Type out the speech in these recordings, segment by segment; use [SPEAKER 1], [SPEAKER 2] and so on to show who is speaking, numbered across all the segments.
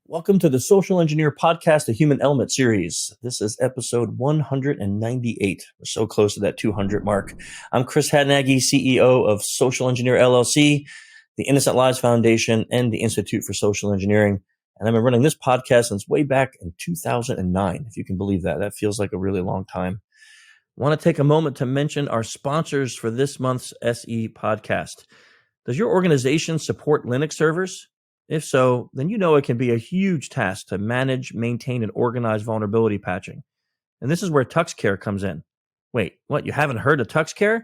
[SPEAKER 1] Welcome to the Social Engineer Podcast, the Human Element series. This is episode 198. We're so close to that 200 mark. I'm Chris Hadnaghi, CEO of Social Engineer LLC, the Innocent Lives Foundation, and the Institute for Social Engineering. And I've been running this podcast since way back in 2009, if you can believe that. That feels like a really long time. I want to take a moment to mention our sponsors for this month's SE podcast. Does your organization support Linux servers? If so, then you know it can be a huge task to manage, maintain, and organize vulnerability patching. And this is where TuxCare comes in. Wait, what? You haven't heard of TuxCare?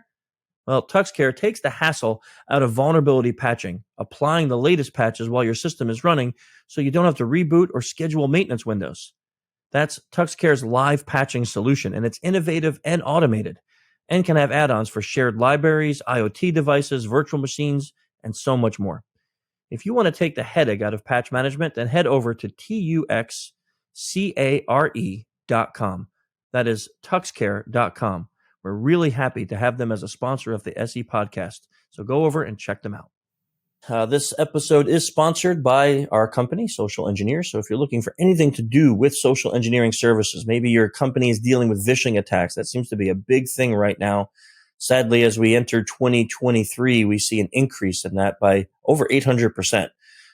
[SPEAKER 1] Well, TuxCare takes the hassle out of vulnerability patching, applying the latest patches while your system is running so you don't have to reboot or schedule maintenance windows. That's TuxCare's live patching solution, and it's innovative and automated, and can have add-ons for shared libraries, IoT devices, virtual machines, and so much more. If you want to take the headache out of patch management, then head over to tuxcare.com. That is tuxcare.com. We're really happy to have them as a sponsor of the SE podcast. So go over and check them out. This episode is sponsored by our company, Social Engineer. So if you're looking for anything to do with social engineering services, maybe your company is dealing with phishing attacks. That seems to be a big thing right now. Sadly, as we enter 2023, we see an increase in that by over 800%.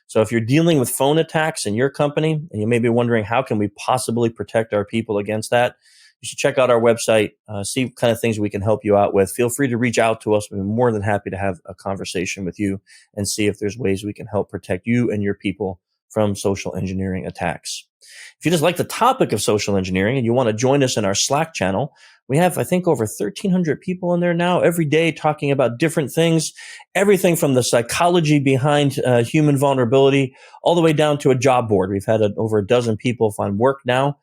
[SPEAKER 1] So if you're dealing with phone attacks in your company, and you may be wondering, how can we possibly protect our people against that? You should check out our website, see what kind of things we can help you out with. Feel free to reach out to us. We're more than happy to have a conversation with you and see if there's ways we can help protect you and your people from social engineering attacks. If you just like the topic of social engineering and you want to join us in our Slack channel, we have, I think, over 1,300 people in there now every day talking about different things, everything from the psychology behind human vulnerability all the way down to a job board. We've had over a dozen people find work now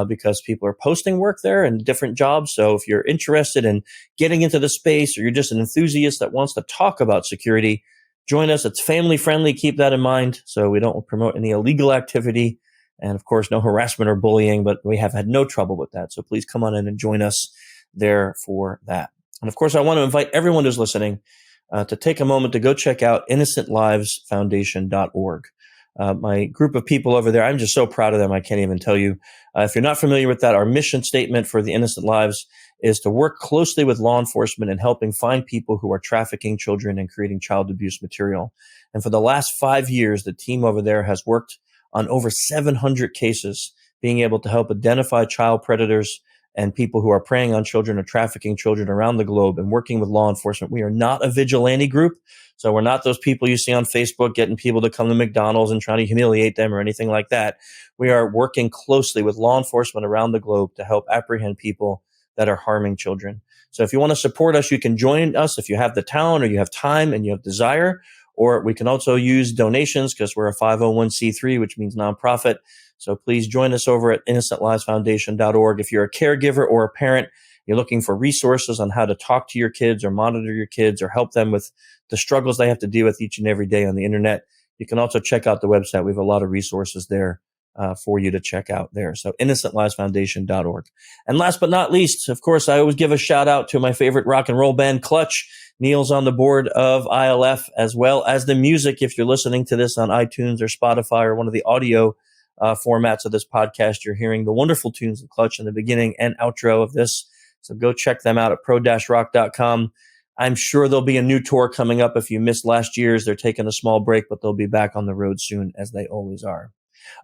[SPEAKER 1] because people are posting work there and different jobs. So if you're interested in getting into the space, or you're just an enthusiast that wants to talk about security, join us. It's family friendly. Keep that in mind. So we don't promote any illegal activity. And of course, no harassment or bullying, but we have had no trouble with that. So please come on in and join us there for that. And of course, I want to invite everyone who's listening to take a moment to go check out innocentlivesfoundation.org. My group of people over there, I'm just so proud of them. I can't even tell you. If you're not familiar with that, our mission statement for the Innocent Lives is to work closely with law enforcement in helping find people who are trafficking children and creating child abuse material. And for the last 5 years, the team over there has worked on over 700 cases, being able to help identify child predators and people who are preying on children or trafficking children around the globe, and working with law enforcement. We are not a vigilante group, so we're not those people you see on Facebook getting people to come to McDonald's and trying to humiliate them or anything like that. We are working closely with law enforcement around the globe to help apprehend people that are harming children. So if you want to support us, you can join us if you have the talent or you have time and you have desire. Or we can also use donations because we're a 501c3, which means nonprofit. So please join us over at innocentlivesfoundation.org. If you're a caregiver or a parent, you're looking for resources on how to talk to your kids or monitor your kids or help them with the struggles they have to deal with each and every day on the internet, you can also check out the website. We have a lot of resources there for you to check out there. So innocentlivesfoundation.org. And last but not least, of course, I always give a shout out to my favorite rock and roll band, Clutch. Neil's on the board of ILF, as well as the music. If you're listening to this on iTunes or Spotify or one of the audio formats of this podcast, you're hearing the wonderful tunes of Clutch in the beginning and outro of this. So go check them out at pro-rock.com. I'm sure there'll be a new tour coming up. If you missed last year's, they're taking a small break, but they'll be back on the road soon, as they always are.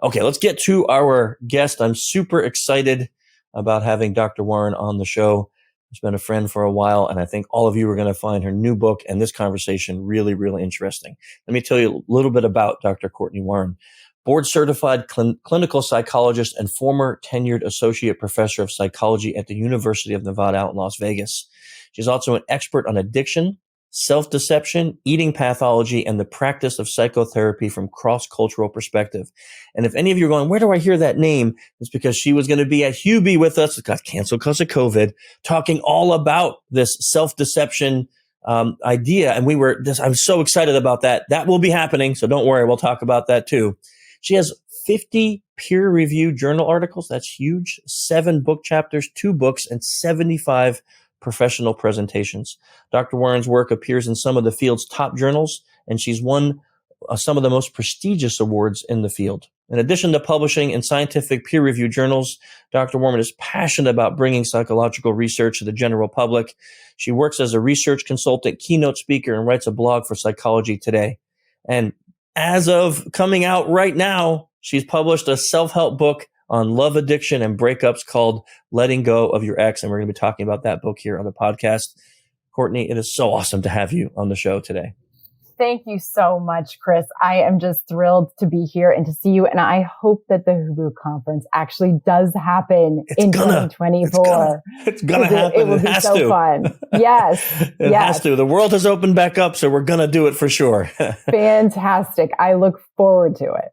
[SPEAKER 1] Okay, let's get to our guest. I'm super excited about having Dr. Warren on the show. She's been a friend for a while, and I think all of you are going to find her new book and this conversation really, really interesting. Let me tell you a little bit about Dr. Cortney Warren. Board-certified clinical psychologist and former tenured associate professor of psychology at the University of Nevada out in Las Vegas. She's also an expert on addiction, self-deception, eating pathology, and the practice of psychotherapy from cross-cultural perspective. And if any of you are going, where do I hear that name? It's because she was going to be at Hubie with us. It got canceled because of COVID, talking all about this self-deception idea. And I'm so excited about that. That will be happening. So don't worry. We'll talk about that too. She has 50 peer-reviewed journal articles. That's huge. 7 book chapters, 2 books, and 75 professional presentations. Dr. Warren's work appears in some of the field's top journals, and she's won some of the most prestigious awards in the field. In addition to publishing in scientific peer-reviewed journals, Dr. Warren is passionate about bringing psychological research to the general public. She works as a research consultant, keynote speaker, and writes a blog for Psychology Today. And as of coming out right now, she's published a self-help book on love addiction and breakups called Letting Go of Your Ex. And we're going to be talking about that book here on the podcast. Cortney, it is so awesome to have you on the show today.
[SPEAKER 2] Thank you so much, Chris. I am just thrilled to be here and to see you. And I hope that the Hubu conference actually does happen in 2024.
[SPEAKER 1] It's gonna happen.
[SPEAKER 2] It will be so fun. Yes.
[SPEAKER 1] It has to. The world has opened back up, so we're going to do it for sure.
[SPEAKER 2] Fantastic. I look forward to it.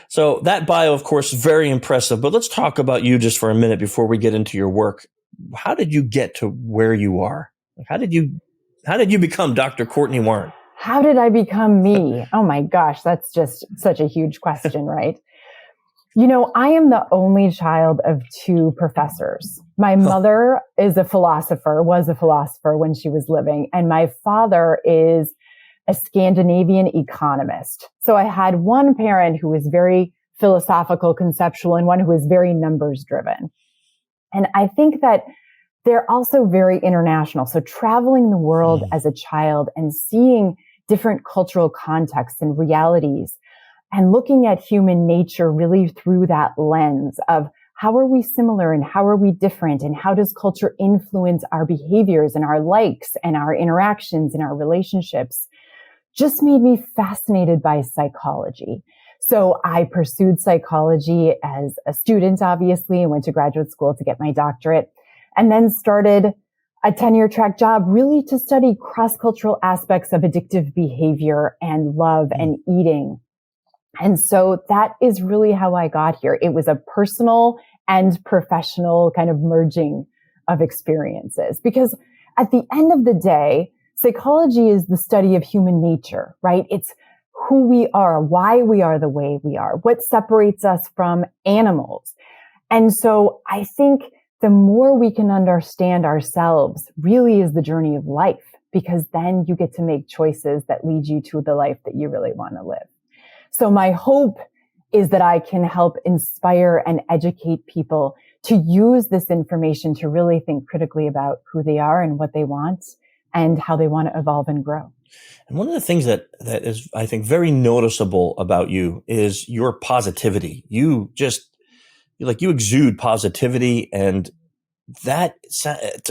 [SPEAKER 1] So that bio, of course, very impressive. But let's talk about you just for a minute before we get into your work. How did you get to where you are? How did you become Dr. Cortney Warren?
[SPEAKER 2] How did I become me? Oh my gosh, that's just such a huge question, right? You know, I am the only child of two professors. My mother was a philosopher when she was living, and my father is a Scandinavian economist. So I had one parent who was very philosophical, conceptual, and one who was very numbers driven. And I think that they're also very international. So traveling the world as a child and seeing different cultural contexts and realities and looking at human nature really through that lens of how are we similar and how are we different and how does culture influence our behaviors and our likes and our interactions and our relationships just made me fascinated by psychology. So I pursued psychology as a student, obviously, and went to graduate school to get my doctorate, and then started a tenure track job really to study cross-cultural aspects of addictive behavior and love and eating. And so that is really how I got here. It was a personal and professional kind of merging of experiences, because at the end of the day, psychology is the study of human nature, right? It's who we are, why we are the way we are, what separates us from animals. And so I think the more we can understand ourselves really is the journey of life, because then you get to make choices that lead you to the life that you really want to live. So my hope is that I can help inspire and educate people to use this information to really think critically about who they are and what they want and how they want to evolve and grow.
[SPEAKER 1] And one of the things that is, I think, very noticeable about you is your positivity. You exude positivity, and that,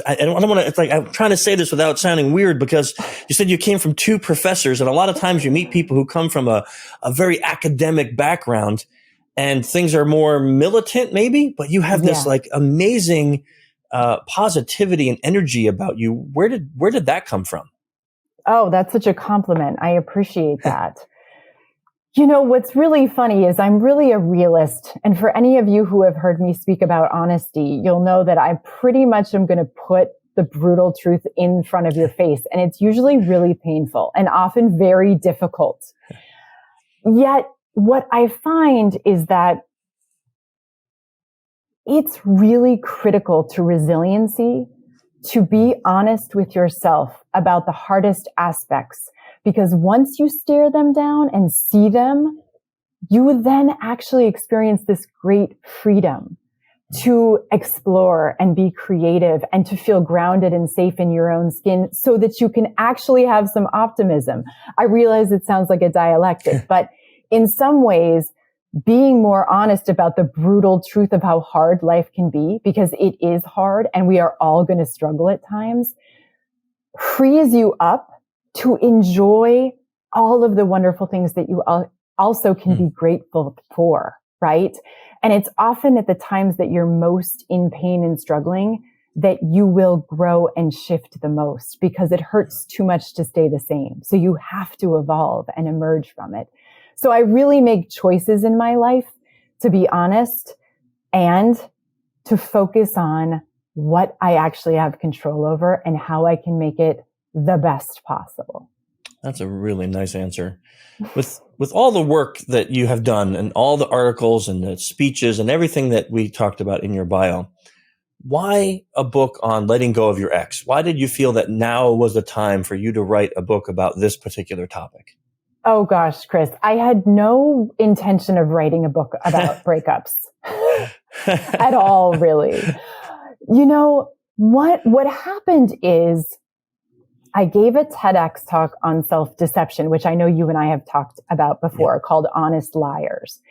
[SPEAKER 1] I don't want to, it's like, I'm trying to say this without sounding weird, because you said you came from two professors, and a lot of times you meet people who come from a very academic background and things are more militant maybe, but you have this like amazing positivity and energy about you. Where did that come from?
[SPEAKER 2] Oh, that's such a compliment. I appreciate that. You know, what's really funny is I'm really a realist. And for any of you who have heard me speak about honesty, you'll know that I pretty much am going to put the brutal truth in front of your face. And it's usually really painful and often very difficult. Yet what I find is that it's really critical to resiliency to be honest with yourself about the hardest aspects. Because once you stare them down and see them, you would then actually experience this great freedom to explore and be creative and to feel grounded and safe in your own skin so that you can actually have some optimism. I realize it sounds like a dialectic, but in some ways, being more honest about the brutal truth of how hard life can be, because it is hard and we are all going to struggle at times, frees you up to enjoy all of the wonderful things that you also can be grateful for, right? And it's often at the times that you're most in pain and struggling that you will grow and shift the most, because it hurts too much to stay the same. So you have to evolve and emerge from it. So I really make choices in my life to be honest and to focus on what I actually have control over and how I can make it the best possible.
[SPEAKER 1] That's a really nice answer. With all the work that you have done and all the articles and the speeches and everything that we talked about in your bio, why a book on letting go of your ex? Why did you feel that now was the time for you to write a book about this particular topic?
[SPEAKER 2] Oh gosh, Chris, I had no intention of writing a book about breakups at all, really. You know, what happened is I gave a TEDx talk on self-deception, which I know you and I have talked about before, called Honest Liars.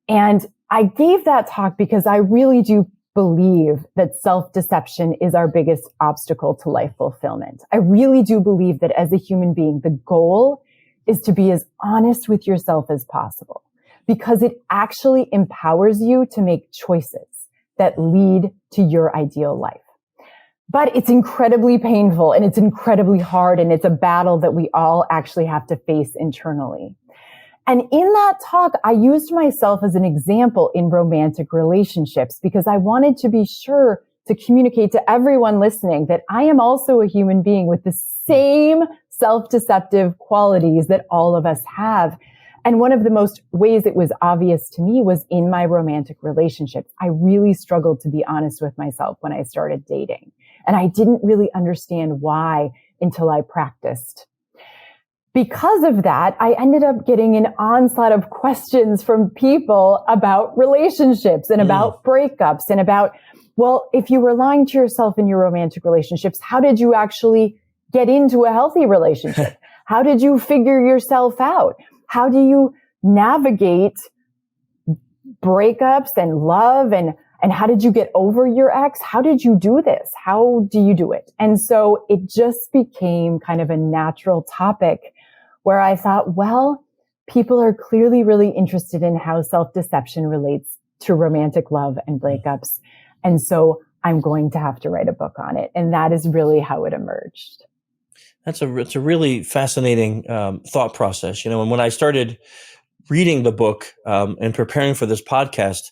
[SPEAKER 2] And I gave that talk because I really do believe that self-deception is our biggest obstacle to life fulfillment. I really do believe that as a human being, the goal is to be as honest with yourself as possible, because it actually empowers you to make choices that lead to your ideal life. But it's incredibly painful and it's incredibly hard, and it's a battle that we all actually have to face internally. And in that talk, I used myself as an example in romantic relationships because I wanted to be sure to communicate to everyone listening that I am also a human being with the same self-deceptive qualities that all of us have. And one of the most ways it was obvious to me was in my romantic relationships. I really struggled to be honest with myself when I started dating. And I didn't really understand why until I practiced. Because of that, I ended up getting an onslaught of questions from people about relationships and about breakups and about, well, if you were lying to yourself in your romantic relationships, how did you actually get into a healthy relationship? How did you figure yourself out? How do you navigate breakups and love and how did you get over your ex? How did you do this? How do you do it? And so it just became kind of a natural topic where I thought, well, people are clearly really interested in how self-deception relates to romantic love and breakups. And so I'm going to have to write a book on it. And that is really how it emerged.
[SPEAKER 1] It's a really fascinating thought process, you know. And when I started reading the book and preparing for this podcast,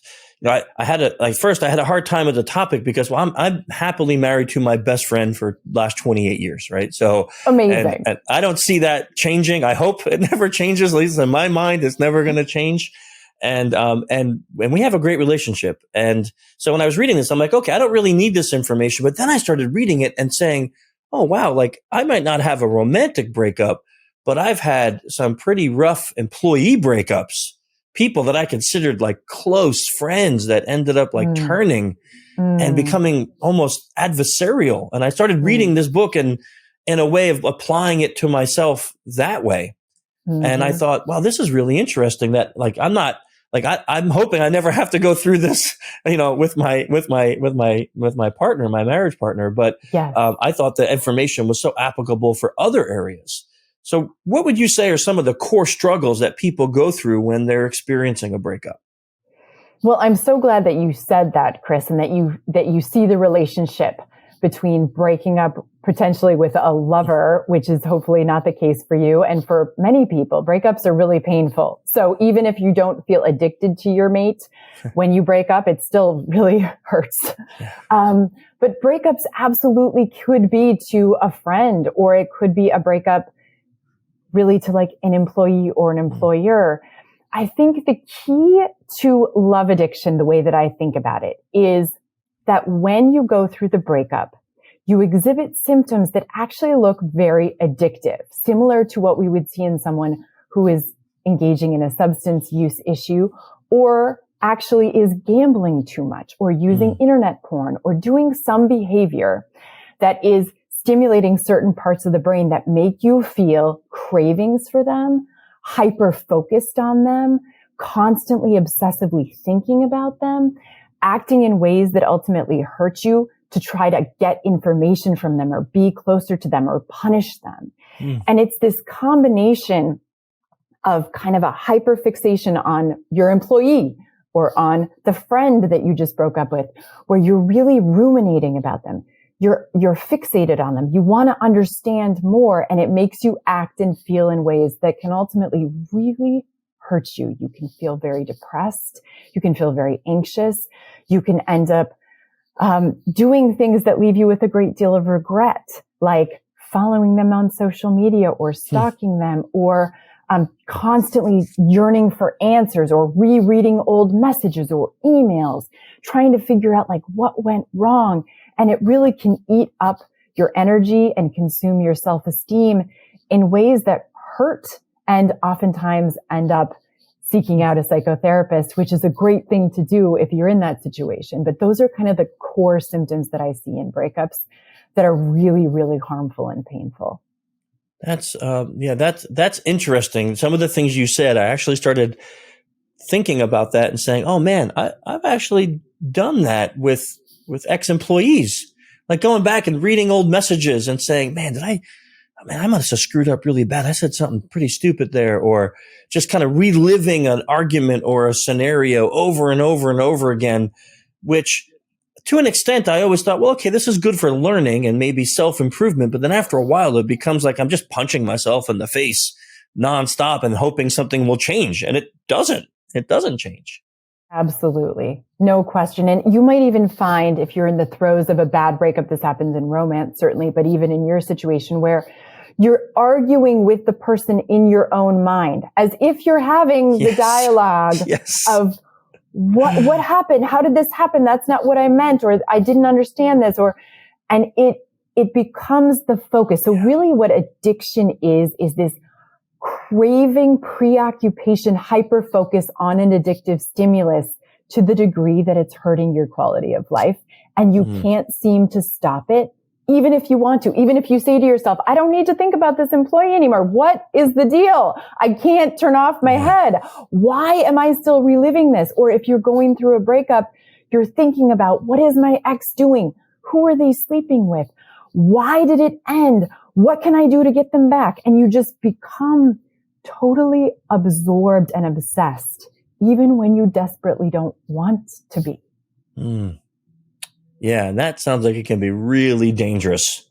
[SPEAKER 1] you know, I had a hard time with the topic because, well, I'm happily married to my best friend for the last 28 years, right? So
[SPEAKER 2] amazing.
[SPEAKER 1] And I don't see that changing. I hope it never changes. At least in my mind, it's never going to change. And we have a great relationship. And so when I was reading this, I'm like, okay, I don't really need this information. But then I started reading it and saying, oh, wow, like I might not have a romantic breakup, but I've had some pretty rough employee breakups, people that I considered like close friends that ended up like turning and becoming almost adversarial. And I started reading this book and in a way of applying it to myself that way. And I thought, wow, this is really interesting that like, I'm hoping I never have to go through this, you know, with my partner, my marriage partner. But I thought the information was so applicable for other areas. So what would you say are some of the core struggles that people go through when they're experiencing a breakup?
[SPEAKER 2] Well, I'm so glad that you said that, Chris, and that you see the relationship between breaking up potentially with a lover, which is hopefully not the case for you. And for many people, breakups are really painful. So even if you don't feel addicted to your mate, when you break up, it still really hurts. But breakups absolutely could be to a friend, or it could be a breakup really to like an employee or an employer. I think the key to love addiction, the way that I think about it, is that when you go through the breakup, you exhibit symptoms that actually look very addictive, similar to what we would see in someone who is engaging in a substance use issue, or actually is gambling too much, or using internet porn, or doing some behavior that is stimulating certain parts of the brain that make you feel cravings for them, hyper focused on them, constantly obsessively thinking about them, acting in ways that ultimately hurt you to try to get information from them or be closer to them or punish them. And it's this combination of kind of a hyper fixation on your employee or on the friend that you just broke up with, where you're really ruminating about them. You're fixated on them. You want to understand more, and it makes you act and feel in ways that can ultimately really hurt you. You can feel very depressed. You can feel very anxious. You can end up doing things that leave you with a great deal of regret, like following them on social media or stalking them, or constantly yearning for answers, or rereading old messages or emails, trying to figure out like what went wrong. And it really can eat up your energy and consume your self-esteem in ways that hurt and oftentimes end up seeking out a psychotherapist, which is a great thing to do if you're in that situation. But those are kind of the core symptoms that I see in breakups that are really, really harmful and painful.
[SPEAKER 1] That's interesting. Some of the things you said, I actually started thinking about that and saying, "Oh man, I've actually done that with ex-employees." Like going back and reading old messages and saying, "Man, I must have screwed up really bad. I said something pretty stupid there," or just kind of reliving an argument or a scenario over and over and over again, which to an extent, I always thought, well, okay, this is good for learning and maybe self-improvement. But then after a while, it becomes like I'm just punching myself in the face nonstop and hoping something will change. And it doesn't. It doesn't change.
[SPEAKER 2] Absolutely. No question. And you might even find if you're in the throes of a bad breakup, this happens in romance, certainly, but even in your situation where you're arguing with the person in your own mind, as if you're having the dialogue of what happened? How did this happen? That's not what I meant, or I didn't understand this, and it becomes the focus. So really what addiction is this craving, preoccupation, hyper-focus on an addictive stimulus to the degree that it's hurting your quality of life. And you can't seem to stop it, even if you want to. Even if you say to yourself, I don't need to think about this employee anymore. What is the deal? I can't turn off my head. Why am I still reliving this? Or if you're going through a breakup, you're thinking about, what is my ex doing? Who are they sleeping with? Why did it end? What can I do to get them back? And you just become totally absorbed and obsessed, even when you desperately don't want to be.
[SPEAKER 1] Yeah, and that sounds like it can be really dangerous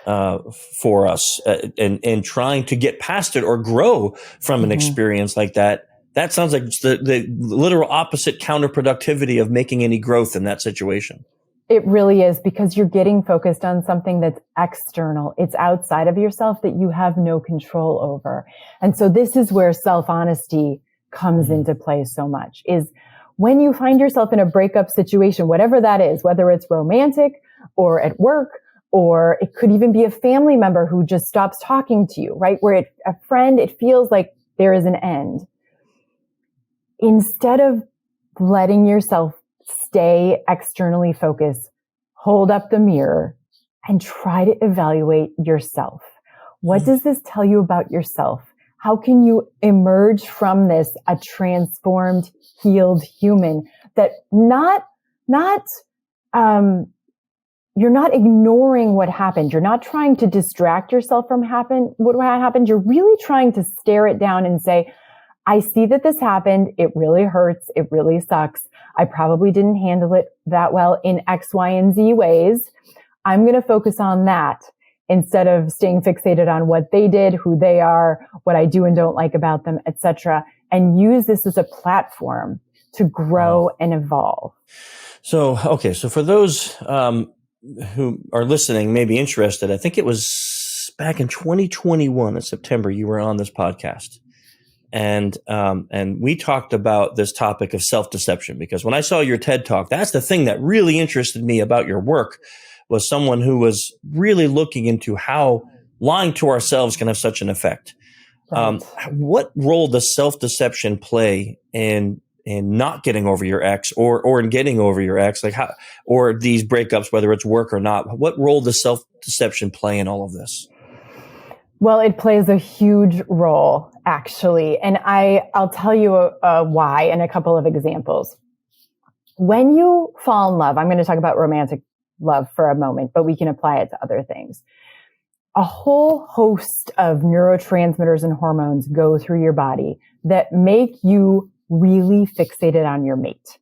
[SPEAKER 1] for us, and trying to get past it or grow from an experience like that. That sounds like the literal opposite counterproductivity of making any growth in that situation.
[SPEAKER 2] It really is, because you're getting focused on something that's external. It's outside of yourself that you have no control over. And so this is where self-honesty comes into play so much, is when you find yourself in a breakup situation, whatever that is, whether it's romantic or at work, or it could even be a family member who just stops talking to you, right? Where a friend, it feels like there is an end. Instead of letting yourself stay externally focused, hold up the mirror and try to evaluate yourself. What does this tell you about yourself? How can you emerge from this a transformed, healed human that you're not ignoring what happened. You're not trying to distract yourself from what happened. You're really trying to stare it down and say, I see that this happened. It really hurts. It really sucks. I probably didn't handle it that well in X, Y, and Z ways. I'm going to focus on that instead of staying fixated on what they did, who they are, what I do and don't like about them, etc., and use this as a platform to grow and evolve.
[SPEAKER 1] So for those who are listening, may be interested, I think it was back in 2021 in September, you were on this podcast. And we talked about this topic of self-deception, because when I saw your TED Talk, that's the thing that really interested me about your work, was someone who was really looking into how lying to ourselves can have such an effect. Right. What role does self-deception play in not getting over your ex, or in getting over your ex, like how, or these breakups, whether it's work or not? What role does self-deception play in all of this?
[SPEAKER 2] Well, it plays a huge role, actually. And I'll tell you why and a couple of examples. When you fall in love, I'm going to talk about romantic love for a moment, but we can apply it to other things. A whole host of neurotransmitters and hormones go through your body that make you really fixated on your mate.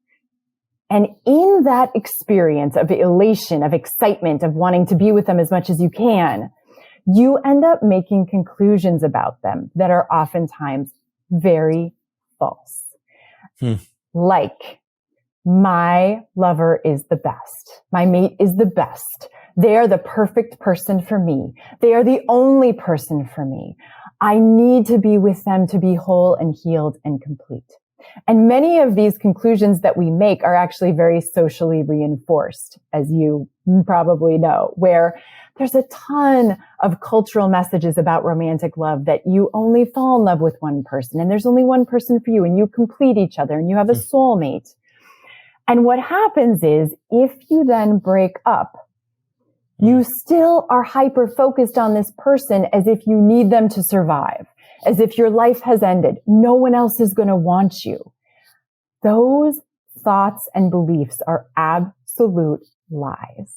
[SPEAKER 2] And in that experience of elation, of excitement, of wanting to be with them as much as you can, you end up making conclusions about them that are oftentimes very false. Like, my lover is the best. My mate is the best. They are the perfect person for me. They are the only person for me. I need to be with them to be whole and healed and complete. And many of these conclusions that we make are actually very socially reinforced, as you probably know, where There's a ton of cultural messages about romantic love that you only fall in love with one person and there's only one person for you and you complete each other and you have a soulmate. And what happens is if you then break up, you still are hyper focused on this person as if you need them to survive, as if your life has ended. No one else is going to want you. Those thoughts and beliefs are absolute lies.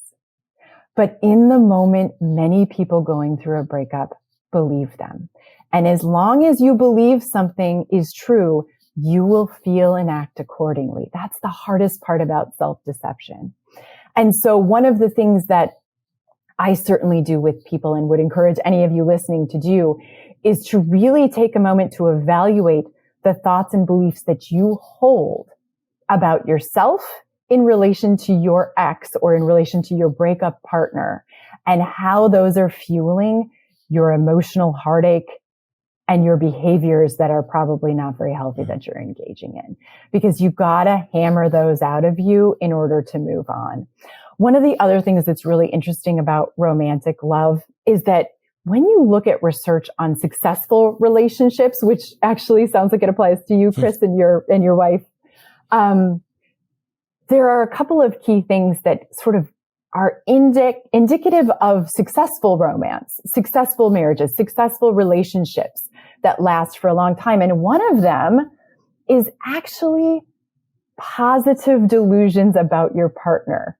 [SPEAKER 2] But in the moment, many people going through a breakup believe them. And as long as you believe something is true, you will feel and act accordingly. That's the hardest part about self-deception. And so one of the things that I certainly do with people and would encourage any of you listening to do is to really take a moment to evaluate the thoughts and beliefs that you hold about yourself in relation to your ex or in relation to your breakup partner and how those are fueling your emotional heartache and your behaviors that are probably not very healthy that you're engaging in, because you've got to hammer those out of you in order to move on. One of the other things that's really interesting about romantic love is that when you look at research on successful relationships, which actually sounds like it applies to you, Chris, and your wife, there are a couple of key things that sort of are indicative of successful romance, successful marriages, successful relationships that last for a long time. And one of them is actually positive delusions about your partner.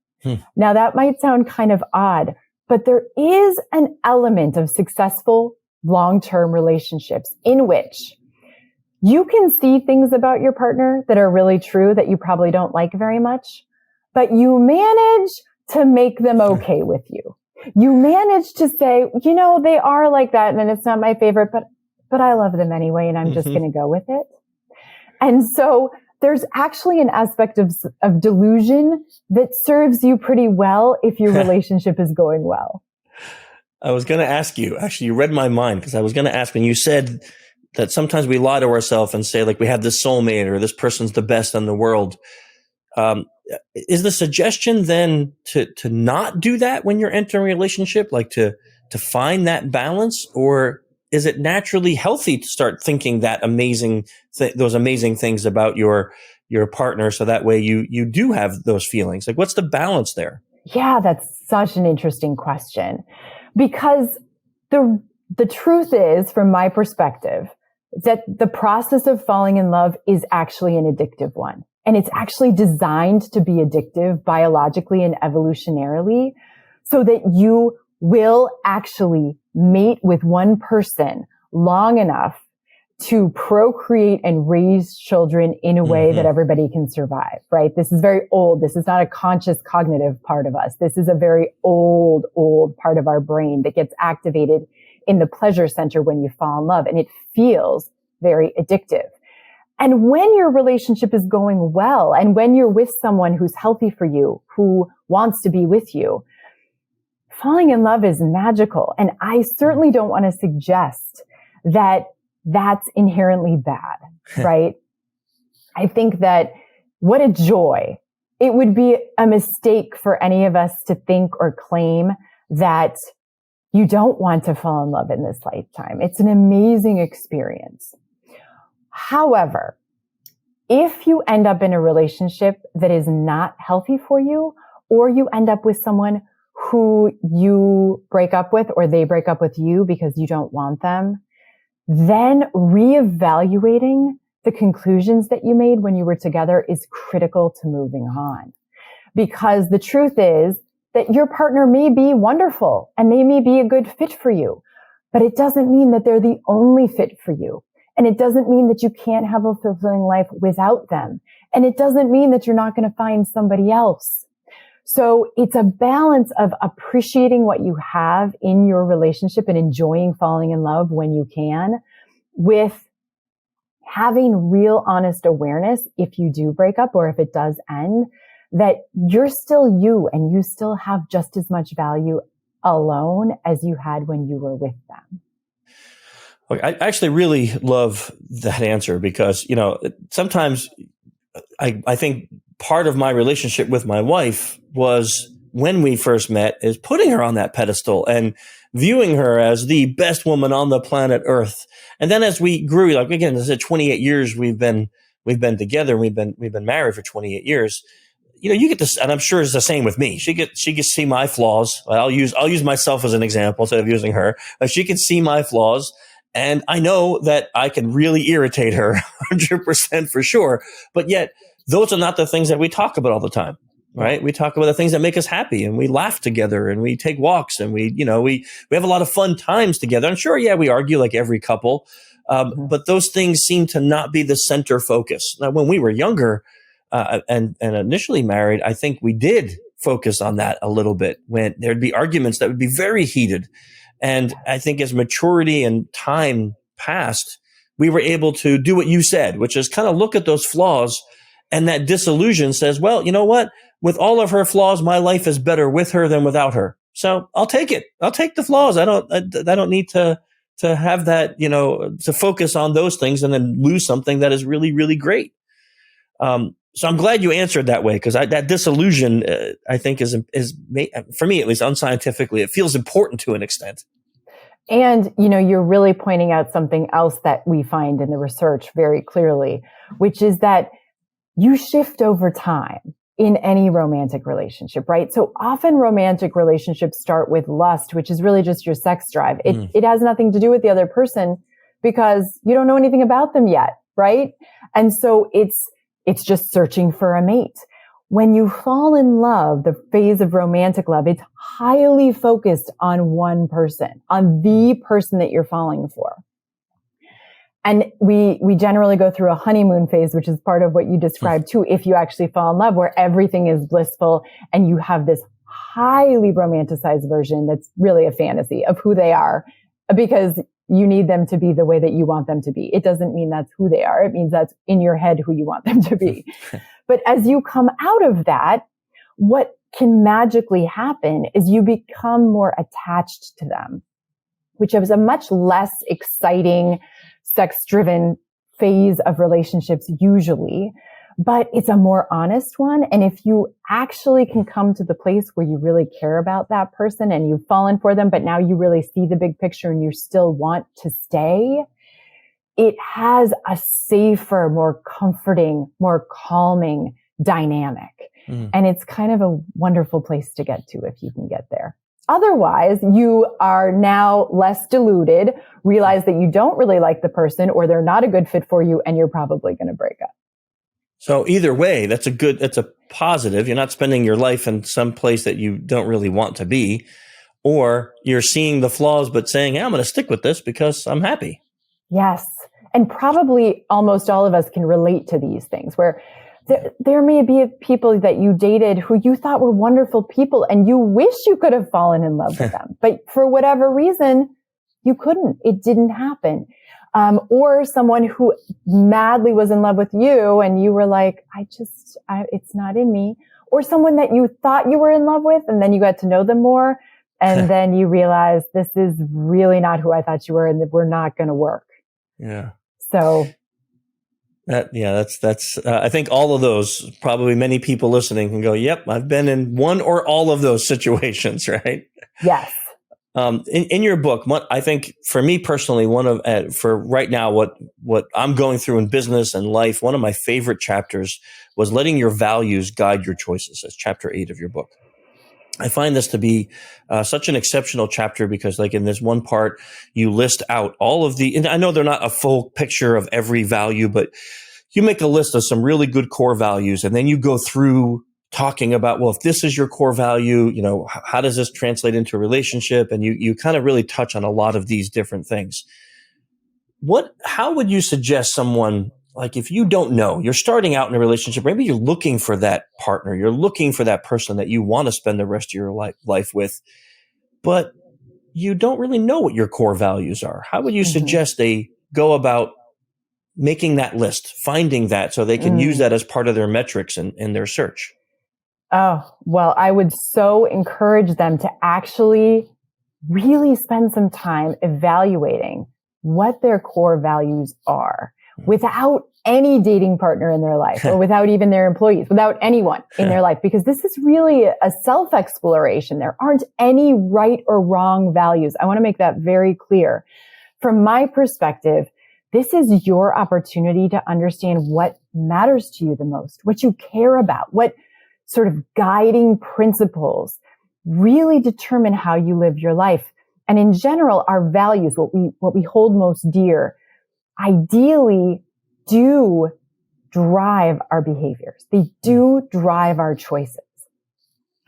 [SPEAKER 2] Now, that might sound kind of odd, but there is an element of successful long-term relationships in which you can see things about your partner that are really true that you probably don't like very much, but you manage to make them okay with you. You manage to say, you know, they are like that and it's not my favorite, but I love them anyway and I'm just going to go with it. And so there's actually an aspect of delusion that serves you pretty well if your relationship is going well.
[SPEAKER 1] I was going to ask you, actually, you read my mind because I was going to ask when you said that sometimes we lie to ourselves and say like we have this soulmate or this person's the best in the world. Is the suggestion then to not do that when you're entering a relationship, like to find that balance, or is it naturally healthy to start thinking that those amazing things about your partner, so that way you do have those feelings? Like, what's the balance there?
[SPEAKER 2] Yeah, that's such an interesting question, because the truth is, from my perspective, that the process of falling in love is actually an addictive one. And it's actually designed to be addictive biologically and evolutionarily so that you will actually mate with one person long enough to procreate and raise children in a way that everybody can survive, right? This is very old. This is not a conscious cognitive part of us. This is a very old part of our brain that gets activated in the pleasure center when you fall in love, and it feels very addictive. And when your relationship is going well, and when you're with someone who's healthy for you, who wants to be with you, falling in love is magical. And I certainly don't want to suggest that that's inherently bad, right? I think that what a joy. It would be a mistake for any of us to think or claim that you don't want to fall in love in this lifetime. It's an amazing experience. However, if you end up in a relationship that is not healthy for you, or you end up with someone who you break up with, or they break up with you because you don't want them, then reevaluating the conclusions that you made when you were together is critical to moving on. Because the truth is that your partner may be wonderful and they may be a good fit for you, but it doesn't mean that they're the only fit for you. And it doesn't mean that you can't have a fulfilling life without them. And it doesn't mean that you're not going to find somebody else. So it's a balance of appreciating what you have in your relationship and enjoying falling in love when you can, with having real honest awareness if you do break up or if it does end, that you're still you and you still have just as much value alone as you had when you were with them.
[SPEAKER 1] I actually really love that answer because, you know, sometimes I think part of my relationship with my wife was when we first met is putting her on that pedestal and viewing her as the best woman on the planet Earth. And then as we grew, like again, this is 28 years we've been together. We've been married for 28 years. You get this, and I'm sure it's the same with me. She gets to see my flaws. I'll use myself as an example instead of using her. She can see my flaws, and I know that I can really irritate her 100% for sure. But yet, those are not the things that we talk about all the time, right? We talk about the things that make us happy, and we laugh together, and we take walks, and we have a lot of fun times together. And sure, yeah, we argue like every couple, but those things seem to not be the center focus. Now, when we were younger, and initially married, I think we did focus on that a little bit when there'd be arguments that would be very heated. And I think as maturity and time passed, we were able to do what you said, which is kind of look at those flaws, and that disillusion says, well, you know what? With all of her flaws, my life is better with her than without her. So I'll take it. I'll take the flaws. I don't need to have that, to focus on those things and then lose something that is really, really great. So I'm glad you answered that way, because that disillusion, I think, is for me at least, unscientifically, it feels important to an extent.
[SPEAKER 2] And, you're really pointing out something else that we find in the research very clearly, which is that you shift over time in any romantic relationship, right? So often romantic relationships start with lust, which is really just your sex drive. It has nothing to do with the other person because you don't know anything about them yet, right? And so it's just searching for a mate. When you fall in love, the phase of romantic love, it's highly focused on one person, on the person that you're falling for. And we generally go through a honeymoon phase, which is part of what you described too, if you actually fall in love, where everything is blissful and you have this highly romanticized version that's really a fantasy of who they are, because you need them to be the way that you want them to be. It doesn't mean that's who they are. It means that's in your head who you want them to be. But as you come out of that, what can magically happen is you become more attached to them, which is a much less exciting, sex-driven phase of relationships usually, but it's a more honest one. And if you actually can come to the place where you really care about that person and you've fallen for them, but now you really see the big picture and you still want to stay, it has a safer, more comforting, more calming dynamic. And it's kind of a wonderful place to get to if you can get there. Otherwise, you are now less deluded, realize that you don't really like the person or they're not a good fit for you, and you're probably going to break up.
[SPEAKER 1] So either way, that's a positive. You're not spending your life in some place that you don't really want to be, or you're seeing the flaws, but saying, hey, I'm going to stick with this because I'm happy.
[SPEAKER 2] Yes. And probably almost all of us can relate to these things where there may be people that you dated who you thought were wonderful people and you wish you could have fallen in love with them. But for whatever reason, you couldn't. It didn't happen. Or someone who madly was in love with you and you were like, it's not in me. Or someone that you thought you were in love with and then you got to know them more. And then you realize this is really not who I thought you were and that we're not going to work.
[SPEAKER 1] Yeah.
[SPEAKER 2] So.
[SPEAKER 1] That's I think all of those, probably many people listening can go, yep, I've been in one or all of those situations, right?
[SPEAKER 2] Yes.
[SPEAKER 1] In your book, I think for me personally, for right now, what I'm going through in business and life, one of my favorite chapters was letting your values guide your choices. That's chapter 8 of your book. I find this to be such an exceptional chapter because, like, in this one part, you list out all of and I know they're not a full picture of every value, but you make a list of some really good core values, and then you go through talking about, well, if this is your core value, how does this translate into a relationship? And you kind of really touch on a lot of these different things. How would you suggest someone, like, if you don't know, you're starting out in a relationship, maybe you're looking for that partner, you're looking for that person that you want to spend the rest of your life with, but you don't really know what your core values are. How would you suggest they go about making that list, finding that so they can use that as part of their metrics in their search?
[SPEAKER 2] Oh, well, I would so encourage them to actually really spend some time evaluating what their core values are without any dating partner in their life or without even their employees, without anyone in their life, because this is really a self-exploration. There aren't any right or wrong values. I want to make that very clear. From my perspective, this is your opportunity to understand what matters to you the most, what you care about, what sort of guiding principles really determine how you live your life. And in general, our values, what we hold most dear, ideally do drive our behaviors. They do drive our choices.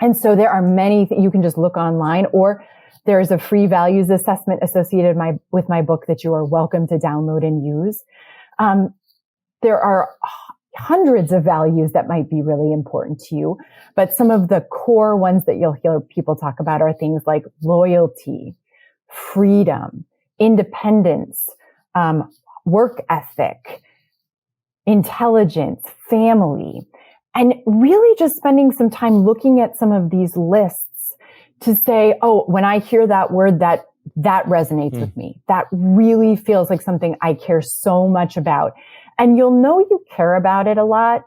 [SPEAKER 2] And so there are many you can just look online, or there's a free values assessment associated with my book that you are welcome to download and use. There are hundreds of values that might be really important to you, but some of the core ones that you'll hear people talk about are things like loyalty, freedom, independence, work ethic, intelligence, family, and really just spending some time looking at some of these lists to say, oh, when I hear that word, that resonates with me. That really feels like something I care so much about. And you'll know you care about it a lot,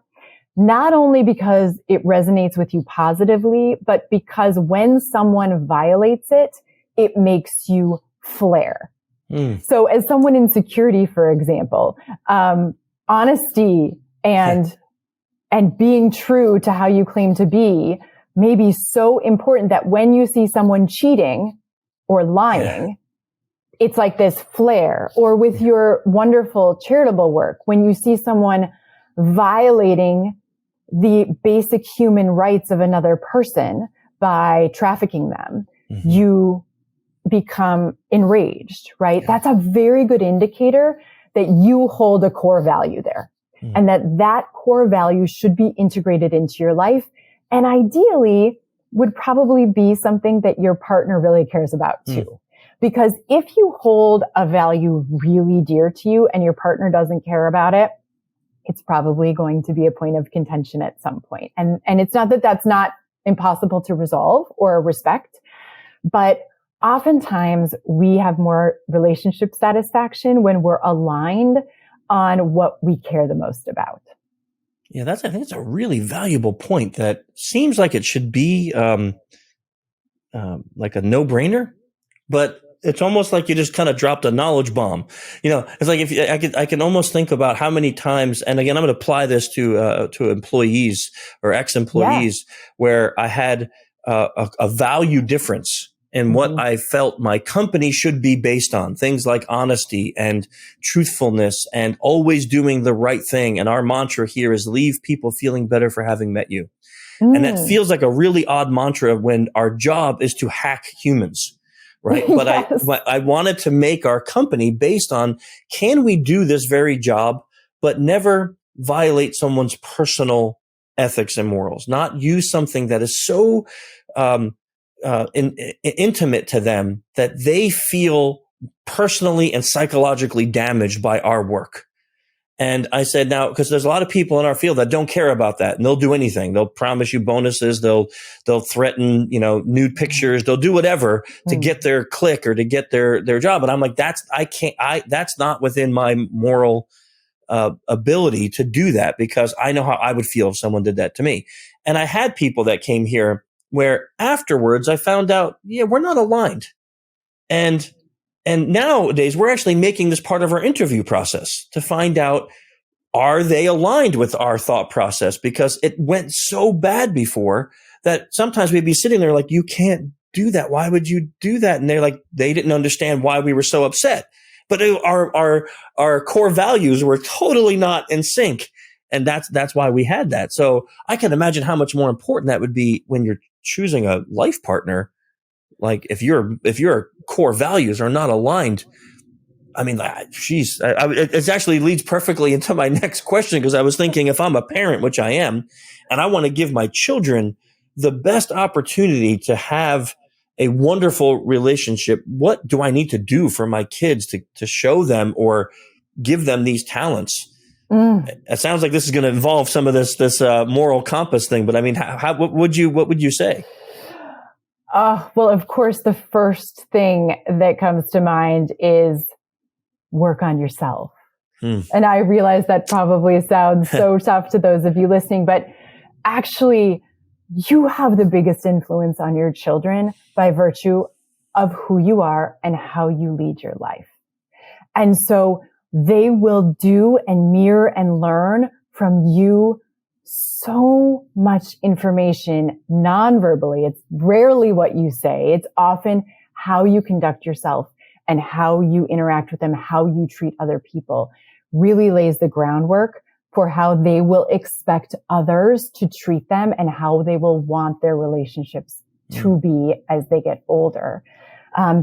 [SPEAKER 2] not only because it resonates with you positively, but because when someone violates it, it makes you flare. So as someone in security, for example, honesty and being true to how you claim to be may be so important that when you see someone cheating or lying, it's like this flare. Or with your wonderful charitable work, when you see someone violating the basic human rights of another person by trafficking them, you become enraged, right? That's a very good indicator that you hold a core value there, and that core value should be integrated into your life, and ideally would probably be something that your partner really cares about too. Because if you hold a value really dear to you and your partner doesn't care about it, it's probably going to be a point of contention at some point. And it's not that that's not impossible to resolve or respect, but oftentimes we have more relationship satisfaction when we're aligned on what we care the most about.
[SPEAKER 1] Yeah, I think it's a really valuable point that seems like it should be like a no-brainer, but it's almost like you just kind of dropped a knowledge bomb. It's like I can almost think about how many times, and again, I'm going to apply this to employees or ex-employees, where I had a value difference in what I felt my company should be based on. Things like honesty and truthfulness and always doing the right thing. And our mantra here is leave people feeling better for having met you. And that feels like a really odd mantra when our job is to hack humans, right? But I wanted to make our company based on, can we do this very job, but never violate someone's personal ethics and morals, not use something that is so intimate to them that they feel personally and psychologically damaged by our work. And I said, now, because there's a lot of people in our field that don't care about that, and they'll do anything. They'll promise you bonuses. They'll threaten, nude pictures. They'll do whatever to get their click or to get their job. And I'm like, that's not within my moral ability to do that, because I know how I would feel if someone did that to me. And I had people that came here where afterwards I found out, we're not aligned. And nowadays we're actually making this part of our interview process to find out, are they aligned with our thought process? Because it went so bad before that sometimes we'd be sitting there like, you can't do that. Why would you do that? And they're like, they didn't understand why we were so upset. But our core values were totally not in sync. And that's why we had that. So I can imagine how much more important that would be when you're choosing a life partner. Like if your core values are not aligned, I mean, it actually leads perfectly into my next question, because I was thinking, if I'm a parent, which I am, and I want to give my children the best opportunity to have a wonderful relationship, what do I need to do for my kids to show them or give them these talents? It sounds like this is going to involve some of this moral compass thing, but I mean, what would you say?
[SPEAKER 2] Well, of course, the first thing that comes to mind is work on yourself. And I realize that probably sounds so tough to those of you listening, but actually you have the biggest influence on your children by virtue of who you are and how you lead your life. And so they will do and mirror and learn from you so much information non-verbally. It's rarely what you say. It's often how you conduct yourself and how you interact with them, how you treat other people really lays the groundwork for how they will expect others to treat them and how they will want their relationships to be as they get older.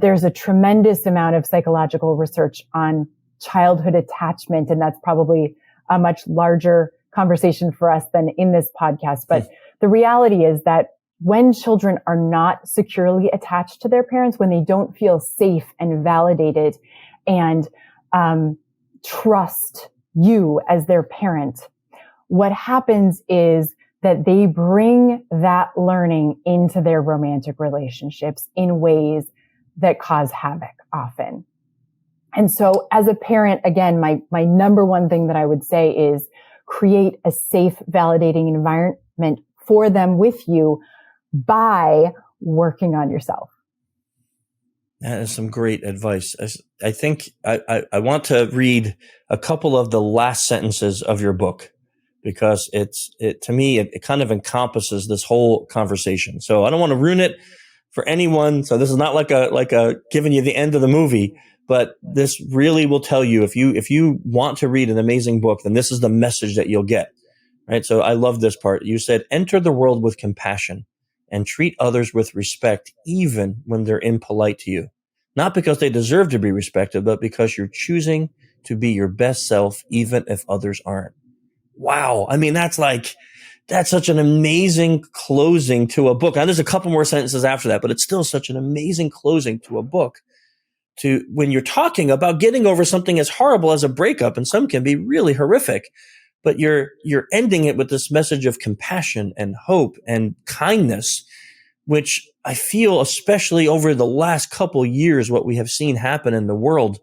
[SPEAKER 2] There's a tremendous amount of psychological research on childhood attachment, and that's probably a much larger conversation for us than in this podcast. But the reality is that when children are not securely attached to their parents, when they don't feel safe and validated and trust you as their parent, what happens is that they bring that learning into their romantic relationships in ways that cause havoc often. And so as a parent, again, my number one thing that I would say is create a safe, validating environment for them with you by working on yourself.
[SPEAKER 1] That is some great advice. I think I want to read a couple of the last sentences of your book because to me, it kind of encompasses this whole conversation. So I don't want to ruin it for anyone. So this is not like a giving you the end of the movie, but this really will tell you if you want to read an amazing book, then this is the message that you'll get. Right. So I love this part. You said, enter the world with compassion and treat others with respect, even when they're impolite to you. Not because they deserve to be respected, but because you're choosing to be your best self, even if others aren't. Wow. I mean, that's such an amazing closing to a book. Now, there's a couple more sentences after that, but it's still such an amazing closing to a book. To when you're talking about getting over something as horrible as a breakup, and some can be really horrific, but you're ending it with this message of compassion and hope and kindness, which I feel, especially over the last couple years, what we have seen happen in the world,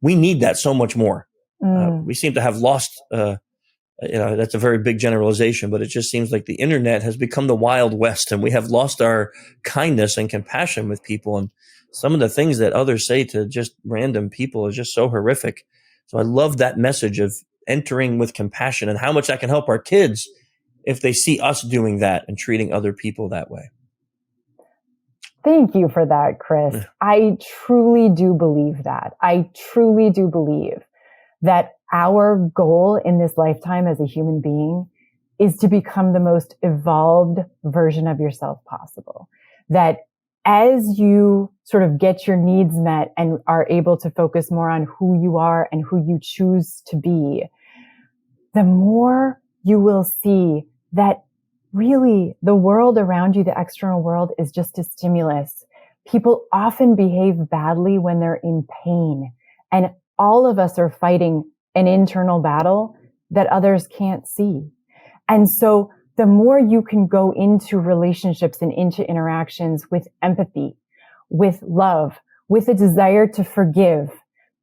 [SPEAKER 1] we need that so much more. We seem to have lost, that's a very big generalization, but it just seems like the internet has become the Wild West and we have lost our kindness and compassion with people. And some of the things that others say to just random people is just so horrific. So I love that message of entering with compassion and how much that can help our kids if they see us doing that and treating other people that way.
[SPEAKER 2] Thank you for that, Chris. Yeah. I truly do believe that. I truly do believe that our goal in this lifetime as a human being is to become the most evolved version of yourself possible. That as you sort of get your needs met and are able to focus more on who you are and who you choose to be, the more you will see that really the world around you, the external world, is just a stimulus. People often behave badly when they're in pain. And all of us are fighting an internal battle that others can't see. And so the more you can go into relationships and into interactions with empathy, with love, with a desire to forgive,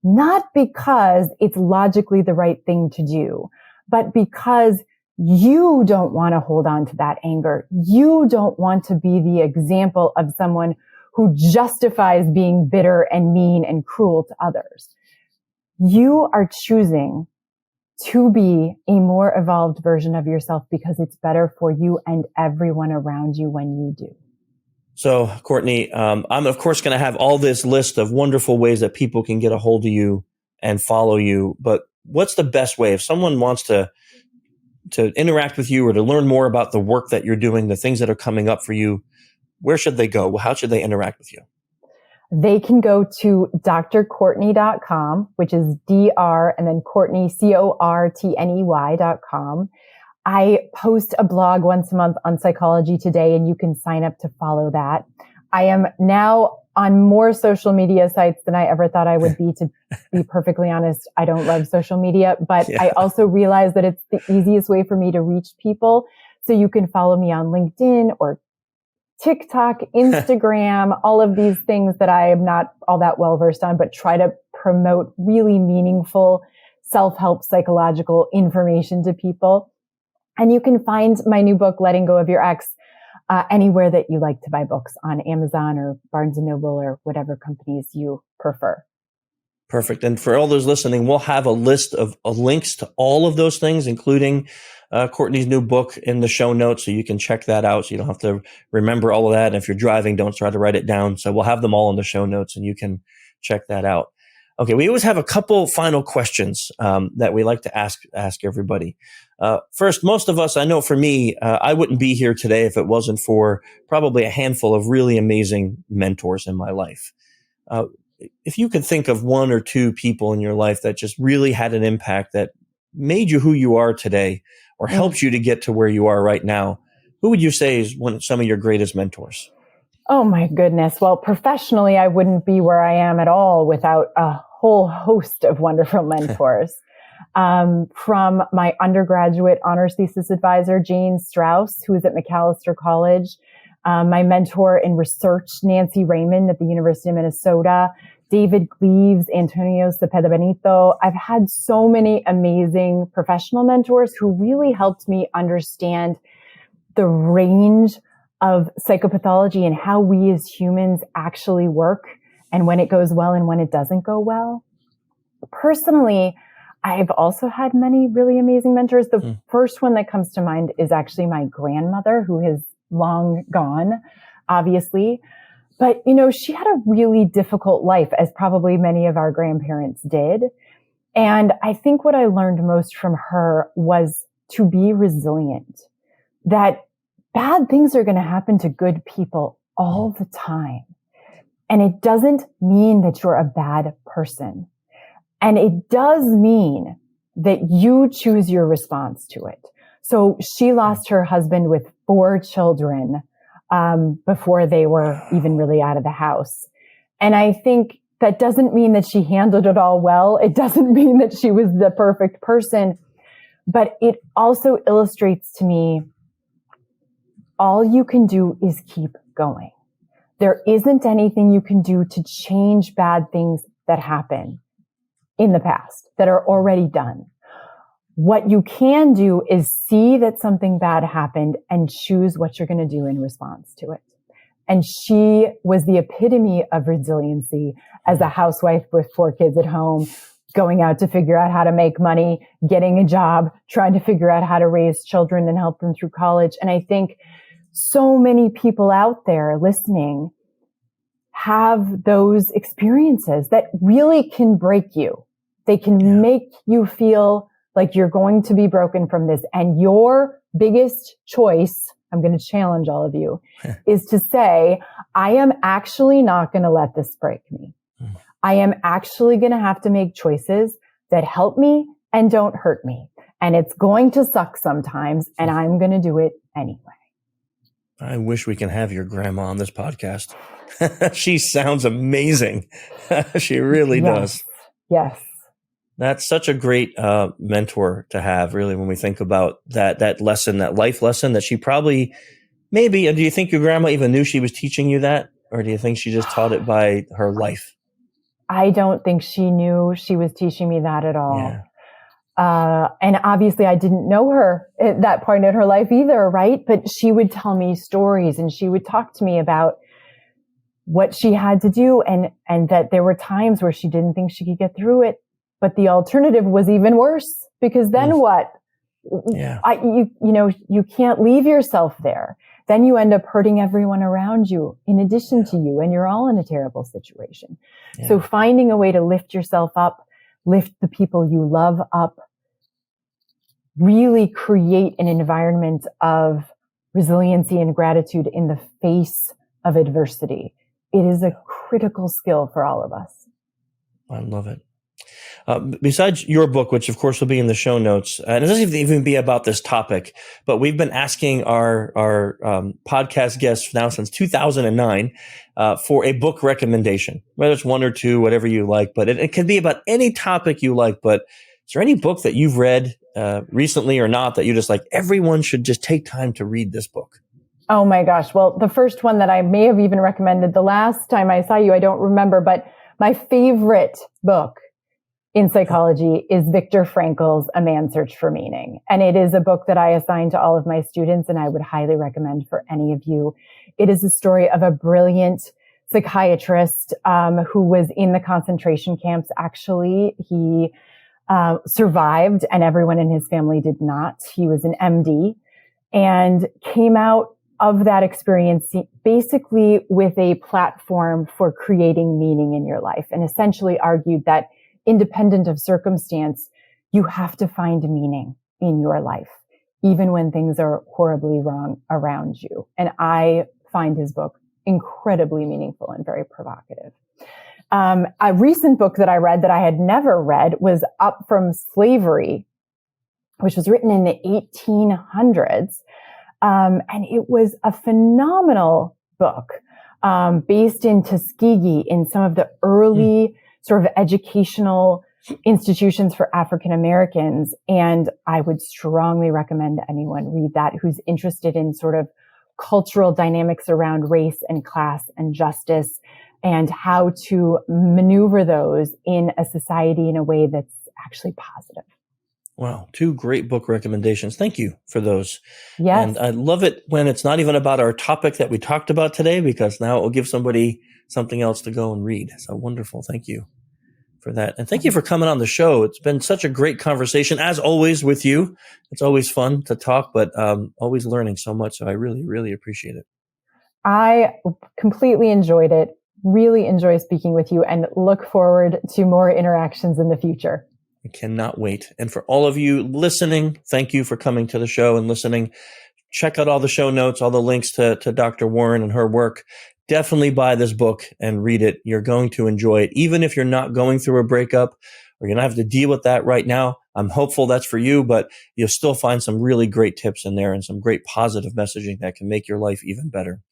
[SPEAKER 2] not because it's logically the right thing to do, but because you don't want to hold on to that anger. You don't want to be the example of someone who justifies being bitter and mean and cruel to others. You are choosing to be a more evolved version of yourself because it's better for you and everyone around you when you do.
[SPEAKER 1] So, Cortney, I'm of course going to have all this list of wonderful ways that people can get a hold of you and follow you. But what's the best way if someone wants to interact with you or to learn more about the work that you're doing, the things that are coming up for you? Where should they go? How should they interact with you?
[SPEAKER 2] They can go to drcortney.com, which is DR and then Cortney, CORTNEY.com. I post a blog once a month on Psychology Today, and you can sign up to follow that. I am now on more social media sites than I ever thought I would be, to be perfectly honest. I don't love social media, but I also realize that it's the easiest way for me to reach people. So you can follow me on LinkedIn or TikTok, Instagram, all of these things that I am not all that well versed on, but try to promote really meaningful self-help psychological information to people. And you can find my new book, Letting Go of Your Ex, anywhere that you like to buy books, on Amazon or Barnes & Noble or whatever companies you prefer.
[SPEAKER 1] Perfect. And for all those listening, we'll have a list of links to all of those things, including Cortney's new book, in the show notes, so you can check that out. So you don't have to remember all of that. And if you're driving, don't try to write it down. So we'll have them all in the show notes, and you can check that out. Okay, we always have a couple final questions that we like to ask everybody. First, most of us, I know for me, I wouldn't be here today if it wasn't for probably a handful of really amazing mentors in my life. If you could think of one or two people in your life that just really had an impact that made you who you are today, or helped you to get to where you are right now, who would you say is some of your greatest mentors?
[SPEAKER 2] Oh my goodness. Well, professionally, I wouldn't be where I am at all without a whole host of wonderful mentors. From my undergraduate honors thesis advisor, Jane Strauss, who is at Macalester College, my mentor in research, Nancy Raymond at the University of Minnesota, David Gleaves, Antonio Cepeda Benito. I've had so many amazing professional mentors who really helped me understand the range of psychopathology and how we as humans actually work, and when it goes well and when it doesn't go well. Personally, I've also had many really amazing mentors. The first one that comes to mind is actually my grandmother, who has long gone, obviously. But, she had a really difficult life, as probably many of our grandparents did. And I think what I learned most from her was to be resilient, that bad things are going to happen to good people all the time. And it doesn't mean that you're a bad person. And it does mean that you choose your response to it. So she lost her husband with 4 children before they were even really out of the house. And I think that doesn't mean that she handled it all well. It doesn't mean that she was the perfect person, but it also illustrates to me, all you can do is keep going. There isn't anything you can do to change bad things that happen in the past, that are already done. What you can do is see that something bad happened and choose what you're going to do in response to it. And she was the epitome of resiliency as a housewife with 4 kids at home, going out to figure out how to make money, getting a job, trying to figure out how to raise children and help them through college. And I think so many people out there listening have those experiences that really can break you. They can make you feel like you're going to be broken from this. And your biggest choice, I'm going to challenge all of you, is to say, I am actually not going to let this break me. I am actually going to have to make choices that help me and don't hurt me. And it's going to suck sometimes, and I'm going to do it anyway.
[SPEAKER 1] I wish we can have your grandma on this podcast. She sounds amazing. She really does.
[SPEAKER 2] Yes.
[SPEAKER 1] That's such a great mentor to have, really, when we think about that lesson, that life lesson that she probably, maybe, and do you think your grandma even knew she was teaching you that? Or do you think she just taught it by her life?
[SPEAKER 2] I don't think she knew she was teaching me that at all.
[SPEAKER 1] Yeah.
[SPEAKER 2] And obviously I didn't know her at that point in her life either, right? But she would tell me stories, and she would talk to me about what she had to do, and that there were times where she didn't think she could get through it. But the alternative was even worse, because then what?
[SPEAKER 1] Yeah.
[SPEAKER 2] You can't leave yourself there. Then you end up hurting everyone around you in addition to you, and you're all in a terrible situation. Yeah. So finding a way to lift yourself up, lift the people you love up, really create an environment of resiliency and gratitude in the face of adversity. It is a critical skill for all of us.
[SPEAKER 1] I love it. Besides your book, which of course will be in the show notes, and it doesn't even be about this topic, but we've been asking our podcast guests now since 2009 for a book recommendation, whether it's 1 or 2, whatever you like, but it can be about any topic you like. But is there any book that you've read recently or not that you just like, everyone should just take time to read this book?
[SPEAKER 2] Oh my gosh. Well, the first one that I may have even recommended the last time I saw you, I don't remember, but my favorite book in psychology is Viktor Frankl's A Man's Search for Meaning. And it is a book that I assign to all of my students, and I would highly recommend for any of you. It is a story of a brilliant psychiatrist who was in the concentration camps. Actually, he survived, and everyone in his family did not. He was an MD and came out of that experience basically with a platform for creating meaning in your life, and essentially argued that independent of circumstance, you have to find meaning in your life, even when things are horribly wrong around you. And I find his book incredibly meaningful and very provocative. A recent book that I read that I had never read was Up from Slavery, which was written in the 1800s. And it was a phenomenal book, based in Tuskegee in some of the early sort of educational institutions for African Americans. And I would strongly recommend anyone read that who's interested in sort of cultural dynamics around race and class and justice and how to maneuver those in a society in a way that's actually positive.
[SPEAKER 1] Wow. 2 great book recommendations. Thank you for those.
[SPEAKER 2] Yes.
[SPEAKER 1] And I love it when it's not even about our topic that we talked about today, because now it will give somebody something else to go and read. So wonderful. Thank you for that. And thank you for coming on the show. It's been such a great conversation, as always, with you. It's always fun to talk, but always learning so much. So I really, really appreciate it.
[SPEAKER 2] I completely enjoyed it. Really enjoy speaking with you and look forward to more interactions in the future.
[SPEAKER 1] I cannot wait. And for all of you listening, thank you for coming to the show and listening. Check out all the show notes, all the links to Dr. Warren and her work. Definitely buy this book and read it. You're going to enjoy it. Even if you're not going through a breakup or you're not having to deal with that right now, I'm hopeful that's for you, but you'll still find some really great tips in there and some great positive messaging that can make your life even better.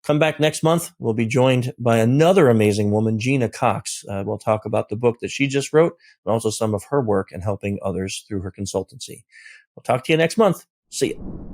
[SPEAKER 1] Come back next month. We'll be joined by another amazing woman, Gina Cox. We'll talk about the book that she just wrote, but also some of her work in helping others through her consultancy. We'll talk to you next month. See you.